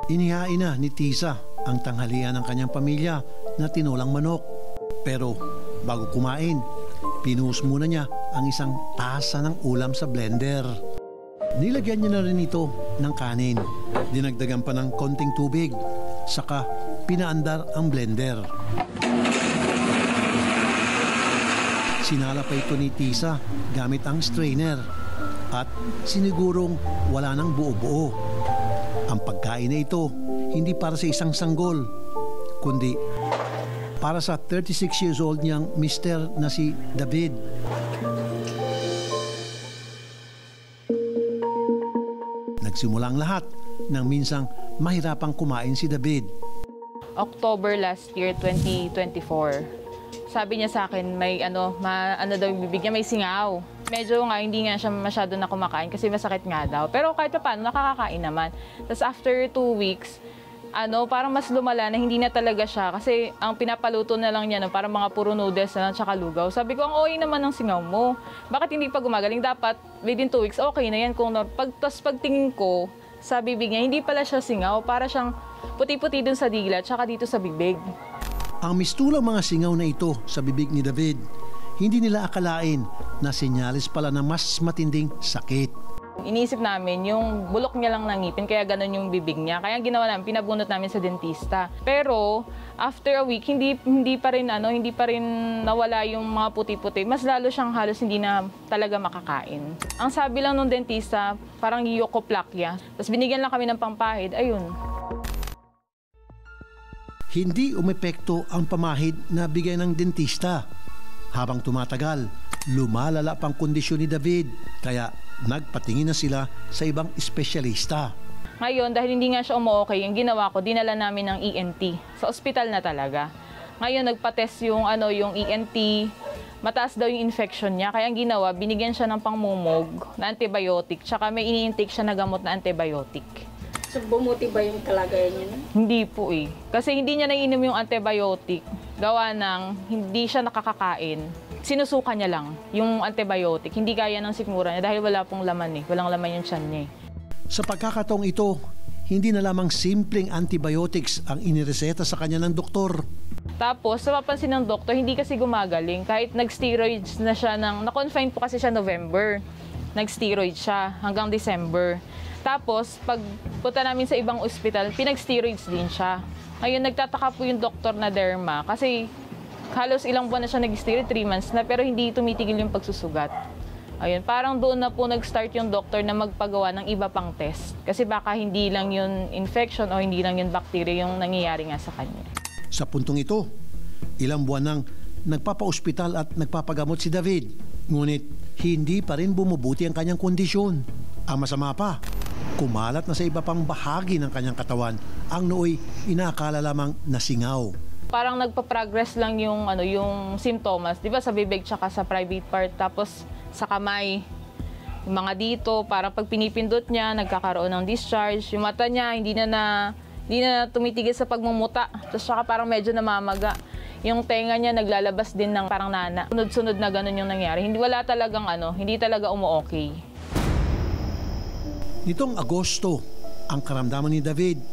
Inihain na ni Tisa ang tanghalian ng kanyang pamilya na tinulang manok. Pero bago kumain, pinuhos muna niya ang isang tasa ng ulam sa blender. Nilagyan niya na rin ito ng kanin. Dinagdagan pa ng konting tubig. Saka pinaandar ang blender. Sinala pa ito ni Tisa gamit ang strainer. At sinigurong wala nang buo-buo. Ang pagkain na ito hindi para sa isang sanggol, kundi para sa 36 years old niyang mister na si David. Nagsimula ang lahat nang minsang mahirapang kumain si David. October last year, 2024. Sabi niya sa akin, may ano daw yung bibig niya, may singaw. Medyo nga, hindi nga siya masyado na kumakain kasi masakit nga daw. Pero kahit pa paano, nakakakain naman. Tapos after 2 weeks, parang mas lumala na hindi na talaga siya. Kasi ang pinapaluto na lang niya, parang mga puro noodles na lang, tsaka lugaw. Sabi ko, ang okay naman ng singaw mo. Bakit hindi pa gumagaling? Dapat within 2 weeks, okay na yan. Tapos pagtingin ko sa bibig niya, hindi pala siya singaw. Para siyang puti-puti dun sa dila, tsaka dito sa bibig. Ang mistulang mga singaw na ito sa bibig ni David, hindi nila akalain na senyales pala ng mas matinding sakit. Iniisip namin yung bulok niya lang ng ngipin, kaya ganun yung bibig niya. Kaya ginawa namin, pinabunot namin sa dentista. Pero after a week, hindi pa rin nawala yung mga puti-puti. Mas lalo siyang halos hindi na talaga makakain. Ang sabi lang ng dentista, parang eucoplakia. Tapos binigyan lang kami ng pampahid, ayun. Hindi umepekto ang pamahid na bigay ng dentista. Habang tumatagal, lumalala pang kondisyon ni David, kaya nagpatingin na sila sa ibang espesyalista. Ngayon, dahil hindi nga siya umu-okay, yung ginawa ko, dinala namin ng ENT. Sa ospital na talaga. Ngayon, nagpa-test yung ENT, mataas daw yung infection niya. Kaya ang ginawa, binigyan siya ng pangmumog na antibiotic, tsaka may ini-intake siya na gamot na antibiotic. So, bumuti ba yung kalagayan niya? Hindi po eh. Kasi hindi niya naiinom yung antibiotic. Gawa ng hindi siya nakakakain. Sinusuka niya lang yung antibiotic. Hindi kaya ng sikmura niya dahil wala pong laman eh. Walang laman yung tiyan niya eh. Sa pagkakataong ito, hindi na lamang simpleng antibiotics ang inireseta sa kanya ng doktor. Tapos, sa papansin ng doktor, hindi kasi gumagaling. Kahit nag-steroids na siya na-confine po kasi siya November. Nag-steroid siya hanggang December. Tapos, pag punta namin sa ibang ospital, pinag-steroids din siya. Ngayon, nagtataka po yung doktor na derma kasi halos ilang buwan na siya nag-steroid, 3 months na, pero hindi tumitigil yung pagsusugat. Ayun, parang doon na po nag-start yung doktor na magpagawa ng iba pang test. Kasi baka hindi lang yun infection o hindi lang yun bacteria yung nangyayari nga sa kanya. Sa puntong ito, ilang buwan nang nagpapa-ospital at nagpapagamot si David. Ngunit hindi pa rin bumubuti ang kanyang kondisyon. Ang masama pa, kumalat na sa iba pang bahagi ng kanyang katawan ang nooy inakala lamang nasingaw. Parang nagpa-progress lang yung simptomas, 'di ba, sa bibig tsaka sa private part, tapos sa kamay. Yung mga dito, parang pag pinipindot niya, nagkakaroon ng discharge. Yung mata niya hindi na tumitigil sa pagmumuta. Tapos saka parang medyo namamaga. Yung tenga niya naglalabas din ng parang nana. Sunod-sunod na ganun yung nangyari. Hindi talaga umu-okay. Nitong Agosto, ang karamdaman ni David,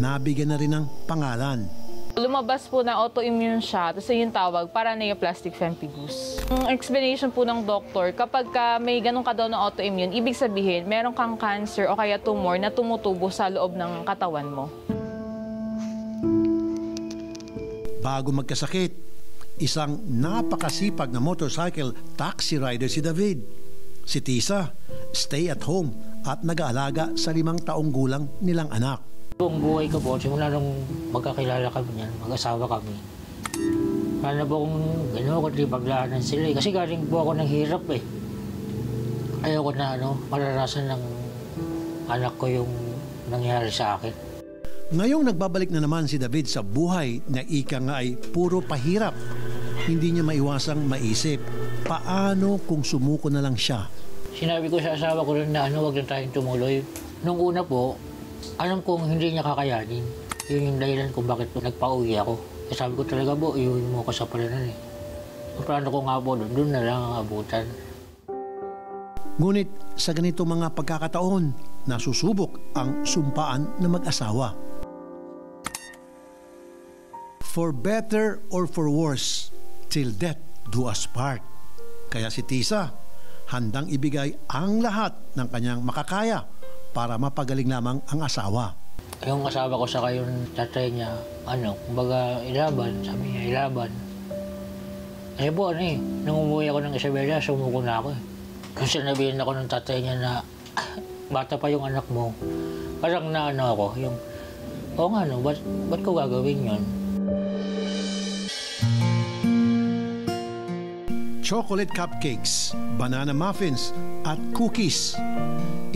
nabigyan na rin ng pangalan. Lumabas po na autoimmune siya, tapos yung tawag, paraneoplastic pemphigus. Ang explanation po ng doktor, kapag may ganun ka daw na autoimmune, ibig sabihin, meron kang cancer o kaya tumor na tumutubo sa loob ng katawan mo. Bago magkasakit, isang napakasipag na motorcycle taxi rider si David. Si Tisa, stay at home at nag-aalaga sa 5 taong gulang nilang anak. Buong buhay ko po, simula nung magkakilala kami niyan, mag-asawa kami. Wala po akong gano'n, kundi paglaanan sila eh. Kasi galing po ako ng hirap eh. Ayoko na maranasan ng anak ko yung nangyari sa akin. Ngayong nagbabalik na naman si David sa buhay na ika nga ay puro pahirap, hindi niya maiwasang maisip, paano kung sumuko na lang siya? Sinabi ko sa asawa ko rin na wag na tayong tumuloy. Nung una po, alam kong hindi niya kakayanin. Yun yung dahilan kung bakit nagpa-uwi ako. Sabi ko talaga po, iuwi mo ko sa palanan eh. Ang plano ko nga po doon na lang ang abutan. Ngunit sa ganito mga pagkakataon, nasusubok ang sumpaan ng mag-asawa. For better or for worse, till death do us part. Kaya si Tisa, handang ibigay ang lahat ng kanyang makakaya para mapagaling lamang ang asawa. Yung asawa ko sa yung tatay niya, kumbaga ilaban, sabi niya ilaban. Kasi po nung umuwi ako ng Isabela, sumuko na ako eh. Kung sinabihin ako ng tatay niya na, bata pa yung anak mo, parang ako, oo nga ba't ko gagawin yun? Chocolate cupcakes, banana muffins at cookies.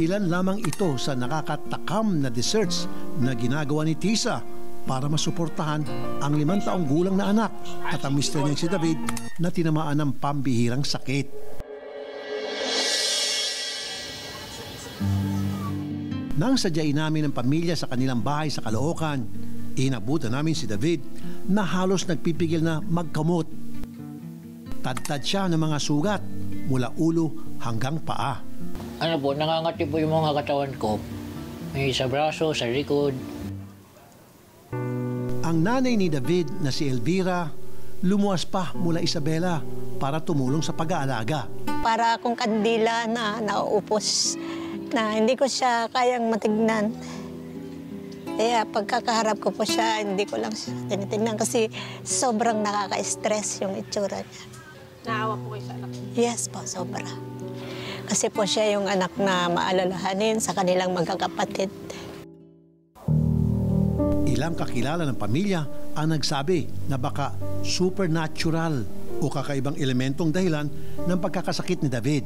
Ilan lamang ito sa nakakatakam na desserts na ginagawa ni Tisa para masuportahan ang 5 taong gulang na anak at ang mister niyang si David na tinamaan ng pambihirang sakit. Nang sadyain namin ng pamilya sa kanilang bahay sa Caloocan, inabutan namin si David na halos nagpipigil na magkamot. Tad-tad siya ng mga sugat mula ulo hanggang paa. Nangangati po yung mga katawan ko. May sa braso, sa likod. Ang nanay ni David na si Elvira, lumuwas pa mula Isabela para tumulong sa pag-aalaga. Para akong kandila na nauupos, na hindi ko siya kayang matignan. Kaya pagkakaharap ko po siya, hindi ko lang siya tinitignan kasi sobrang nakaka-stress yung itsura niya. Naawa po kayo sa anak niyo? Yes po, sobra. Kasi po siya yung anak na maalalahanin sa kanilang magkakapatid. Ilang kakilala ng pamilya ang nagsabi na baka supernatural o kakaibang elementong dahilan ng pagkakasakit ni David.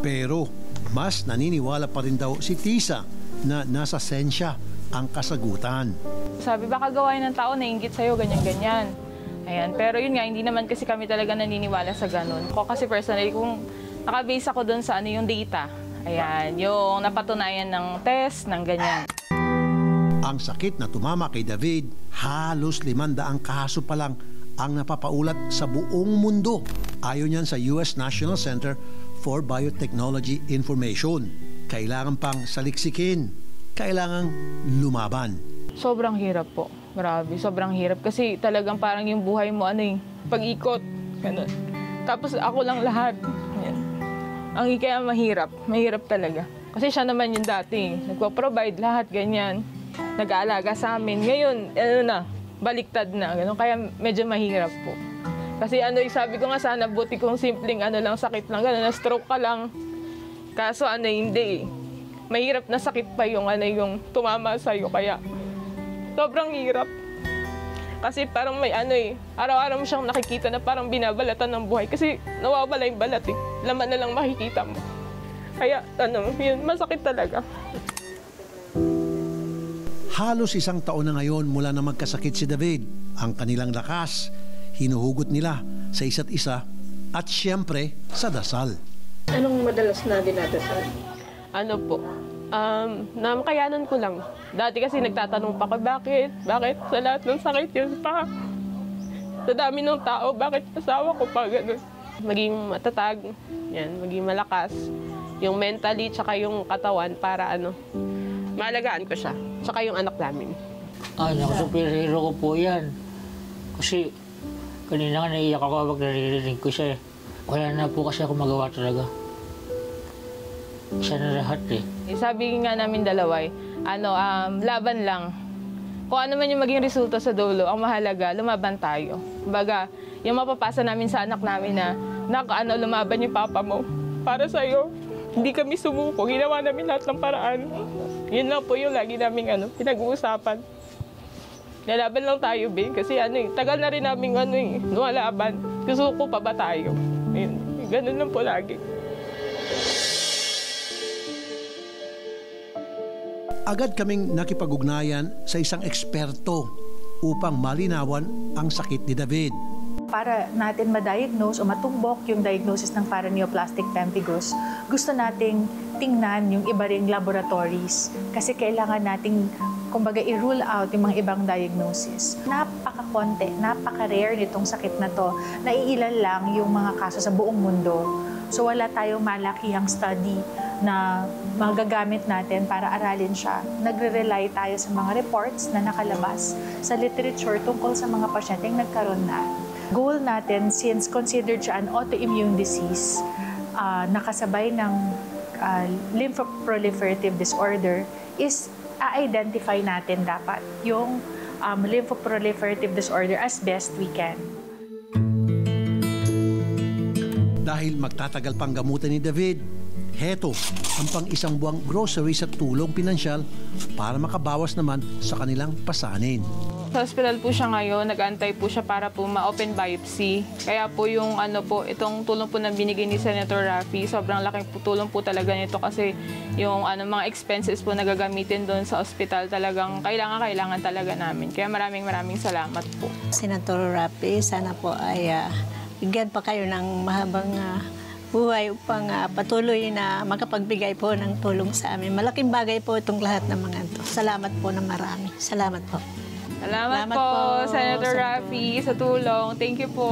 Pero mas naniniwala pa rin daw si Tisa na nasa sensya ang kasagutan. Sabi, baka gawain ng tao, nainggit sa'yo, ganyan-ganyan. Ayan. Pero yun nga, hindi naman kasi kami talaga naniniwala sa ganun. Ako kasi personally, kung nakabase ako doon sa yung data, ayan, yung napatunayan ng test, ng ganyan. Ang sakit na tumama kay David, halos 500 kaso pa lang ang napapaulat sa buong mundo. Ayon yan sa US National Center for Biotechnology Information. Kailangan pang saliksikin, kailangang lumaban. Sobrang hirap po. Grabe, sobrang hirap. Kasi talagang parang yung buhay mo, pag-ikot. Ganun. Tapos ako lang lahat. Yan. Ang kaya mahirap. Mahirap talaga. Kasi siya naman yung dati. Nagpo-provide lahat, ganyan. Nag-aalaga sa amin. Ngayon, baliktad na. Ganun. Kaya medyo mahirap po. Kasi sabi ko nga sana, buti kong simpleng lang, sakit lang. Ganun, na-stroke ka lang. Kaso hindi. Mahirap na sakit pa yung yung tumama sa'yo. Kaya sobrang hirap. Kasi parang may araw-araw mo siyang nakikita na parang binabalatan ng buhay. Kasi nawawala yung balat eh. Laman na lang makikita mo. Kaya yun, masakit talaga. Halos 1 taon na ngayon mula na magkasakit si David. Ang kanilang lakas, hinuhugot nila sa isa't isa at siyempre sa dasal. Anong madalas na dinadasal? Namakayanan ko lang. Dati kasi nagtatanong pa ko, bakit? Bakit? Sa lahat ng sakit yun pa. Sa dami ng tao, bakit asawa ko pa? Ganun. Maging matatag, yan, maging malakas. Yung mentally, tsaka yung katawan para maalagaan ko siya. Tsaka yung anak namin. Superhero ko po yan. Kasi kanina nga naiiyak ako pag naririnig ko siya eh. Wala na po kasi ako magawa talaga. Siya na lahat eh. Sabi nga namin dalawa laban lang. Kung ano man yung maging resulta sa dulo, ang mahalaga, lumaban tayo. Kumbaga, yung mapapasa namin sa anak namin na, lumaban yung papa mo. Para sa'yo, hindi kami sumuko. Ginawa namin lahat ng paraan. Yun lang po yung lagi namin pinag-uusapan. Lalaban lang tayo, Ben. Kasi tagal na rin namin lumalaban. Gusto ko pa ba tayo? Yun, ganun lang po lagi. Agad kaming nakipag-ugnayan sa isang eksperto upang malinawan ang sakit ni David. Para natin ma-diagnose o matumbok yung diagnosis ng paraneoplastic pemphigus, gusto nating tingnan yung iba ring laboratories kasi kailangan nating i-rule out yung mga ibang diagnosis. Napaka-konti, napaka-rare nitong sakit na to. Naiilan lang yung mga kaso sa buong mundo. So wala tayong malakihang study na magagamit natin para aralin siya. Nagre-rely tayo sa mga reports na nakalabas sa literature tungkol sa mga pasyenteng nagkaroon na. Goal natin, since considered siya an autoimmune disease, nakasabay ng lymphoproliferative disorder, is i-identify natin dapat yung lymphoproliferative disorder as best we can. Dahil magtatagal pang gamutan ni David, heto ang pang-isang buwang groceries at tulong pinansyal para makabawas naman sa kanilang pasanin. Sa hospital po siya ngayon, nag-antay po siya para po ma-open biopsy. Kaya po yung itong tulong po na binigay ni Senator Raffy, sobrang laking tulong po talaga nito kasi yung mga expenses po na gagamitin doon sa hospital talagang kailangan talaga namin. Kaya maraming salamat po. Senator Raffy, sana po ay bigyan pa kayo ng mahabang buhay upang patuloy na makapagbigay po ng tulong sa amin. Malaking bagay po itong lahat ng mga ito. Salamat po na marami. Salamat po. Salamat po, Senator Raffy, sa tulong. Thank you po.